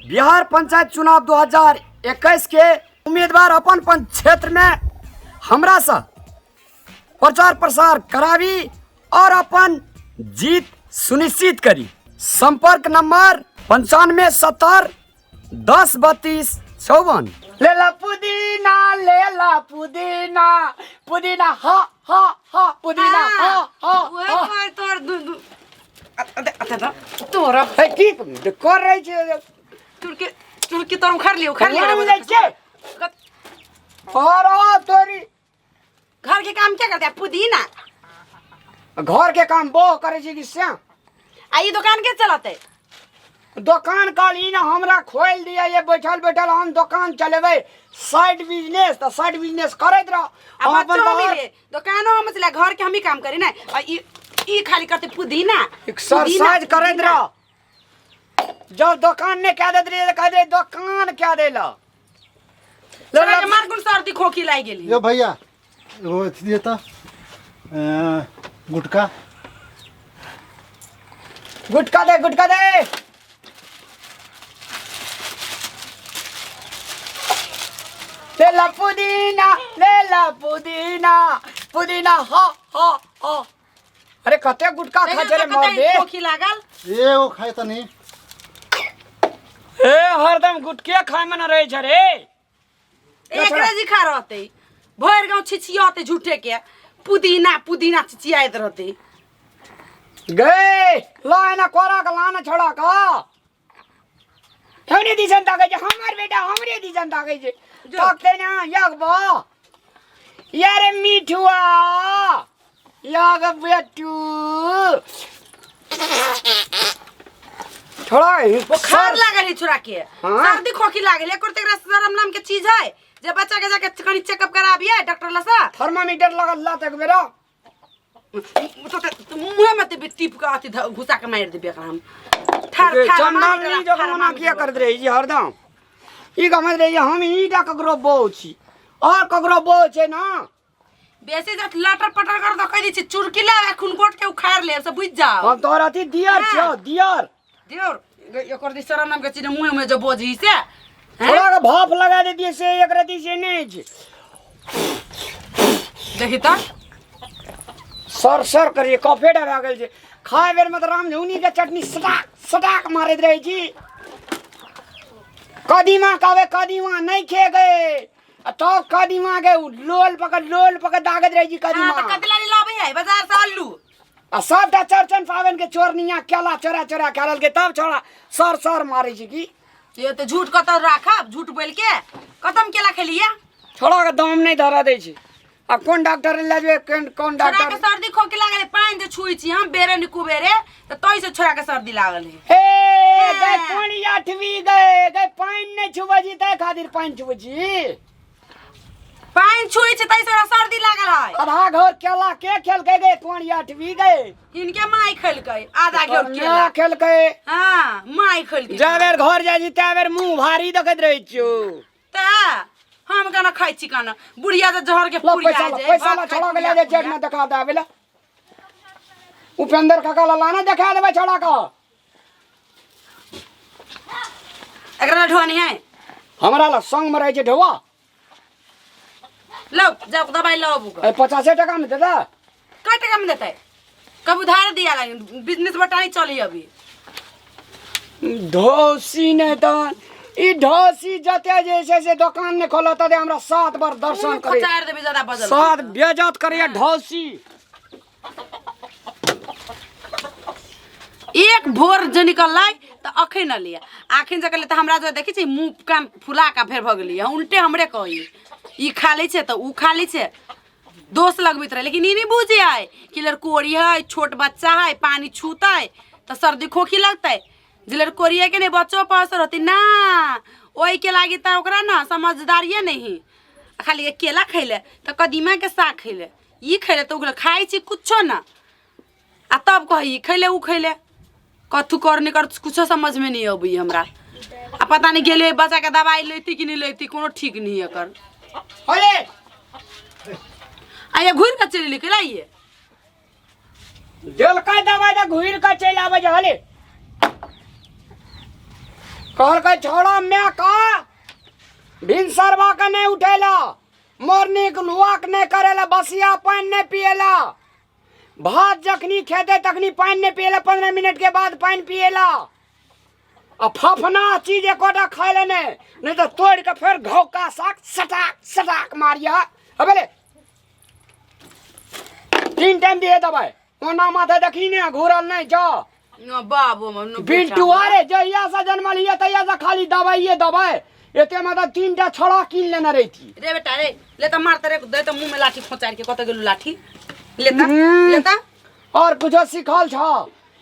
बिहार पंचायत चुनाव 2021 के उम्मीदवार अपन क्षेत्र में हमरा से प्रचार प्रसार करावी और अपन जीत सुनिश्चित करी। संपर्क नंबर 9570103254। लेला पुदीना पुदीना पुदीना हा हा हा पुदीना हा हा हा तोरा की कर रही छे तुर्की तोर उखाड़ लियो तोरी घर के काम क्या करते हैं? पुदीना घर के काम वो करे छी कि श्याम आई दुकान के चलाते दुकान काली ना हमरा खोल दिया। ये बैठल बैठल हम दुकान चलेबे साइड बिजनेस तो साइड बिजनेस करत रह। अब दुकानो हम चला घर के हम ही काम करे ना। ई खाली करते पुदीना एक्सरसाइज करत रह। जब दुकान ने क्या देत रे कह दे दुकान क्या देला लड़ा के मार गुण सर्दी खोखी लाई गेली। यो भैया वो दिए तो गुटका गुटका दे लेला पुदीना पुदीना हा हा हा। अरे कते गुटका खा रे मार दे खोखी लागल ये वो खाए तो नहीं ए हरदम गुटके खाए में न रहे छ रे। एकरे जी खा रहते भर गांव छिछियाते झूठे के पुदीना पुदीना छिछियात रहते गए लाना कोरा का लाना छोड़ा का हमने दी जनता के हमार बेटा हमरे दी जनता के ताकते ना याग बा यार मीठुआ याग बेटू छोड़ा बुखार लागल है छुरा के हाँ? सर्दी खोखी लागल है करते शरम नाम के चीज है जे बच्चा के जाके कनी चेकअप कराबिए डॉक्टर लसा थर्मामीटर लगल ला तक बेरा तो मुंह में ते टिप का अति घुसा के मार देबे हम ठार ठार चंदा नहीं जो मना किया कर रही जी हरदम ई गमत रही हम ईटा ककरो बो छी और ककरो बो छे ना बेसी जत लटर पटर कर दो कह दी छी चुरकिला खून कोट के उखाड़ ले से बुझ जाओ हम तोरा थी दियर छो दियर दियोर एकर दी शरम नाम के चीज मुंह में जो बोझी से थोड़ा का भाप लगा दे दिए से एक रती से नहीं छे देखी तो सर करिए कॉफी डरा गेल छे खाए बेर में तो राम झुनी के चटनी सटाक सटाक मारत रही छी। कदीमा कदीमा नहीं खे गए तो कदीमा के लोल पकड़ दागत रही छी कदीमा। हां तो कतला लाबे है बाजार से आलू आ सबटा चरचन पावन के चोरनिया केला चोरा करल के तब छोड़ा सर मारे छी की ये तो झूठ कत राखब झूठ बोल के खत्म केला खेलिए छोड़ा के दाम नहीं धरा दे छी। आ कौन डॉक्टर ले जेबे कौन छोरा के डॉक्टर सर्दी खोखी लागल पानी जे छुई छी हम बेरे नि कुबेरे तो तोई से छोरा के सर्दी लागल है हे गए पानी आठवी गए पानी नहीं छुबा जी तय खातिर पानी छुबा जी पानी छुई छी तई से सर्दी लागल है। आधा घर केला के खेल के गए पानी आठवी गए इनके माई खेल के आधा घर केला खेल के हां माई खेल के जाबेर घर जा जी ताबेर मुंह भारी देखत रही छियो ता हम गाना खाई छी काना बुढ़िया जे जहर के लो पूरी आ जाए पैसा ला छोड़ा के ले जे जेठ में दिखा दे बेला उपेंद्र काका ला लाना दिखा देबे छोड़ा का एकरा ढोनी है हमरा ला संग में रहे छे ढोवा लो जाओ दवाई लो बुक 50 टका में दे दे का टका में देते कब उधार दिया ला बिजनेस बटाई चली अभी ढोसी ने तो ई ढोसी जते जैसे से दुकान ने खोला तदे हमरा 7 बार दर्शन करे खचार देबे ज्यादा बदल 7 बेइज्जत करे ढोसी एक भोर जे निकललै त अखै न लिया आखिन जक ले त हमरा जो देखि छी मुंह कान फुला का फेर भ गेली उल्टे हमरे कही ई खा लै छै त ऊ खा लै छै दोस्त लगबित रहे लेकिन ई नहीं बुझे है कि लड़कोरी है छोट बच्चा है पानी छूतै त सर्दी खोखी लगतै जे लड़कोरी के नहीं बच्चों पर असर होती ना ओई के लागी त ओकरा ना समझदारिये नहीं खाली केला खैले त कदीमा के साग खैले ई खैले त ओकरा खाई छी कुछो ना आ तब कही खैले ऊ खैले कथु करने कर कुछ समझ में नहीं अबी हमरा आ पता नहीं गेले बच्चा के दवाई लेती कि नहीं लेती कोनो ठीक नहीं है कर अरे आया घुर के चली निकल आइए जल का दवाई दा घुर का चल आवे जे हले कहल के छोड़ा मैं का भिनसरवा के नहीं उठेला, मॉर्निंग वॉक नहीं करेला, बसिया पानी नहीं पिएला, भात जखनी खेते तखनी पानी नहीं पिएला, 15 मिनट के बाद पानी पिएला। अब फफना चीज एकोटा खाए लेने नहीं तो तोड़ के फिर घाव का साक सटाक सटाक मारिया। अबे ले 3 टाइम दिए दवाई ओना माथे देखी ने घूरल नहीं जा बाबू बिल्टू अरे जहिया से जन्म लिया तहिया से खाली दवाई ये दवाई एते मतलब 3टा छड़ा कीन लेना रही थी। रे बेटा रे लेता मारता रे दे तो मुंह में लाठी खोचार के कत गेलु लाठी लेता लेता और कुछ सिखल छ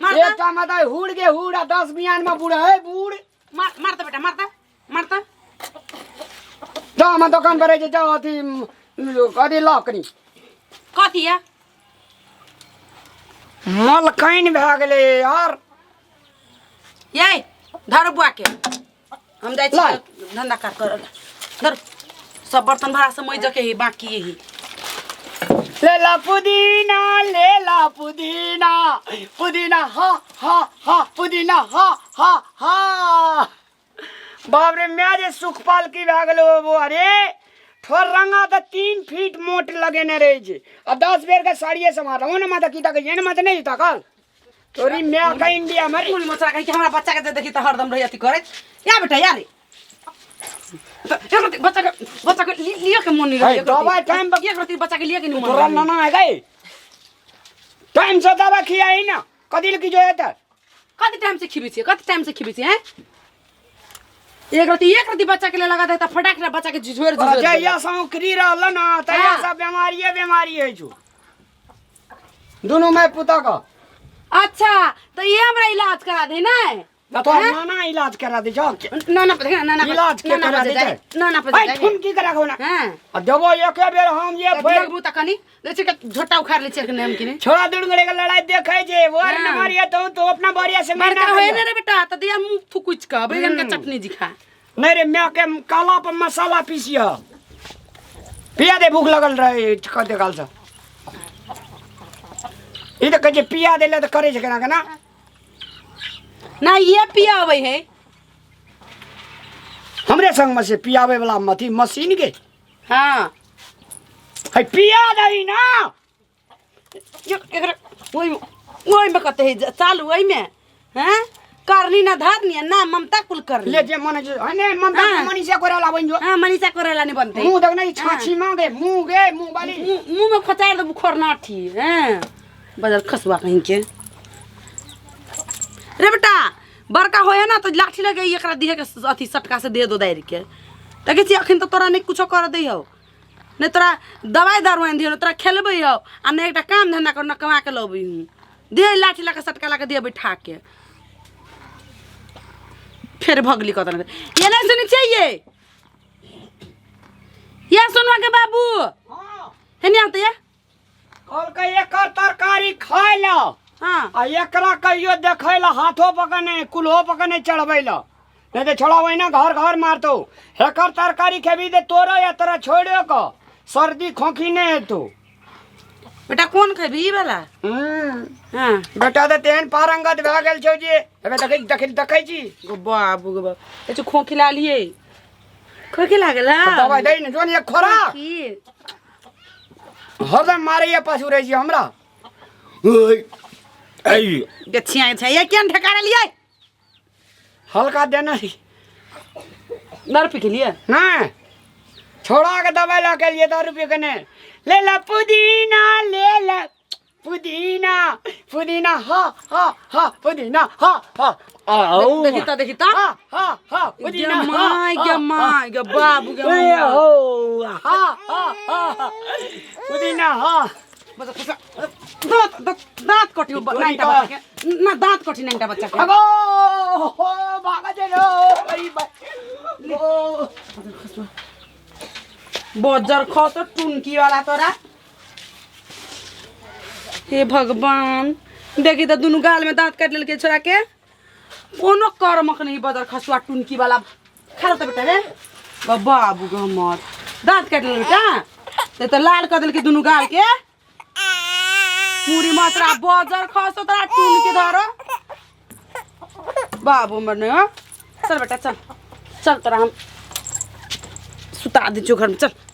मारता? एकटा मतलब हुड़ के हुड़ 10 बियान में बूढ़ है बूढ़ मारता बेटा मारता मारता जा हम दुकान पर जे जा अथी कदी लकड़ी कथी है मलकैन भए गेलै यार। ये धर बुआ के हम जाय ला। छी धंधा कर कर धर सब बर्तन भरा से मइज के ही बाकी यही लेला पुदीना पुदीना हा पुदीना हा बाप रे मैं जे सुखपाल की भए गेलो वो अरे ठोर रंगा तो 3 फीट मोट लगेने रहे छे अब 10 बेर के साड़िए समार हो न माता की तक ये न मत नहीं तकल तोरी मैं का इंडिया में मुनी मछरा कहि के हमरा बच्चा के देखि त हरदम रही अथी करे या बेटा या रे बच्चा के लिया के मन नहीं है दवाई टाइम पर ये करती बच्चा के लिया के नहीं तोरा मन नाना है गई टाइम से दवा खियाई ना कदिल की जो है त कति टाइम से खिबी छी हैं एक रति बच्चा के लिए लगा देता फटाक रे बच्चा के झोर झोर जहिया संक्री रहल ना तहिया सब बीमारी है जो दोनों में पुता का अच्छा तो ये हमरा इलाज करा दे ना तो नाना इलाज करा दे जाओ नाना पे नाना इलाज के करा दे जाए नाना पे भाई ठुन की करा हो ना हां अब जब एक बेर हम ये लग बुता कनी लेचे के झोटा उखाड़ ले चल के नाम किने छोड़ा दुड़गड़े के लड़ाई देखे जे वार न मारिया तो अपना बोरिया से मरता होए ना रे बेटा तो दिया मुंह फुकुच का बैगन का चटनी दिखा नहीं रे मैं के काला पर मसाला पीसिया पिया दे भूख लगल रहे कते काल से ई तो कहे पिया देले तो करे छे केना केना ना ये पिया आवे है हमरे संग में से पियावे वाला मथी मशीन के हां है पिया दई ना एकरा ओई में कते है चालू ओई में हैं करनी ना धारनी ना ममता कुल कर ले जे मन जे है ने ममता मनीषा कोराला बन जो हां मनीषा करेला नहीं बनते मुंह देख नहीं छाछी मांगे मुंह वाली मुंह में खचार दे बुखर ना थी हैं बदल खसवा कहीं के रे बेटा बड़का होया ना तो लाठी लगे एकरा दिहे के अथी सटका से दे दो दायर के तके छी अखन तो तोरा नहीं कुछो कर दे हो ने तोरा दवाई दारू दियो तोरा खेलबे हो आ ने एकटा काम धंधा कर न कमा के लबई हूं दे लाठी लगे सटका लगे दे बैठा के फिर भगली कत ये नहीं सुनी चाहिए या सुनवा के बाबू हां है नहीं आते ये कल के एकर तरकारी खाय ला हां आ एकरा कहियो देखै ला हाथों पकने कुल्हो पकने चढ़बै ला नहीं तो छोड़ाबै ना घर मारतो एकर तरकारी खेबी दे तोरा या तोरा छोड़ियो क सर्दी खोखी नहीं हेतु बेटा कौन खेबी ई वाला हां बेटा तो तेहन पारंगत भए गेल छौ जे एबे देखै छी गो बाबू ए जो खोखी ला लिए खोखी लागला दवाई दे न जोन एक खोरा हरदम मारे पाछू रही छी हमरा ओय आई गछिया छै ये केन ठेकारा लिए हल्का देना दर पे के लिए ना छोड़ा के दवाई ला के लिए 10 रुपए के ने ले ला पुदीना हा पुदीना हा आओ देखी ता हा पुदीना माय गे बाबू गे हो हा पुदीना हा दांत कटी नाइटा बच्चा के ना दांत कटी नाइटा बच्चा के अगो हो भागा जे लो अरे ओ बजर खो तो टुनकी वाला तोरा हे भगवान देखी तो दोनों गाल में दांत काट लेके छोरा के कोनो कर्मक नहीं बजर खसुआ टुनकी वाला खा तो बेटा रे बाबू ग हमर दांत काट ले बेटा तो लाल कर देल के दोनों गाल के पूरी मात्रा बजर खसो तोरा टुनकी धरो बाबू मरने चल बेटा चल चल तोरा हम सुता दी घर में चल